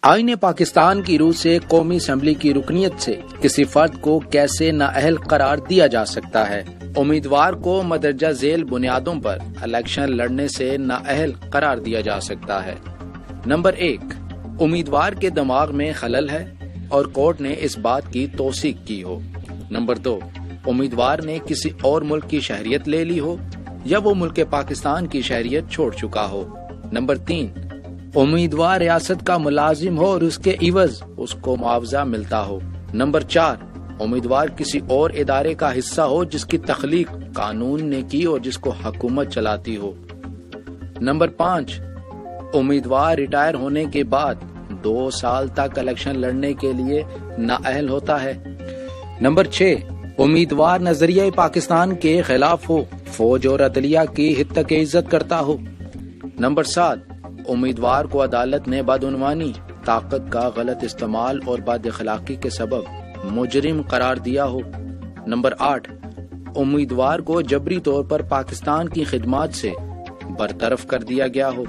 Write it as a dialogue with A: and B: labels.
A: آئین پاکستان کی روح سے قومی اسمبلی کی رکنیت سے کسی فرد کو کیسے نااہل قرار دیا جا سکتا ہے؟ امیدوار کو مندرجہ ذیل بنیادوں پر الیکشن لڑنے سے نااہل قرار دیا جا سکتا ہے۔ نمبر 1، امیدوار کے دماغ میں خلل ہے اور کورٹ نے اس بات کی توثیق کی ہو۔ نمبر 2، امیدوار نے کسی اور ملک کی شہریت لے لی ہو یا وہ ملک پاکستان کی شہریت چھوڑ چکا ہو۔ نمبر 3، امیدوار ریاست کا ملازم ہو اور اس کے عوض اس کو معاوضہ ملتا ہو۔ نمبر 4، امیدوار کسی اور ادارے کا حصہ ہو جس کی تخلیق قانون نے کی اور جس کو حکومت چلاتی ہو۔ نمبر 5، امیدوار ریٹائر ہونے کے بعد 2 سال تک الیکشن لڑنے کے لیے نااہل ہوتا ہے۔ نمبر 6، امیدوار نظریہ پاکستان کے خلاف ہو، فوج اور عدلیہ کی حد تک عزت کرتا ہو۔ نمبر 7، امیدوار کو عدالت نے بدعنوانی، طاقت کا غلط استعمال اور بد اخلاقی کے سبب مجرم قرار دیا ہو۔ نمبر 8، امیدوار کو جبری طور پر پاکستان کی خدمات سے برطرف کر دیا گیا ہو۔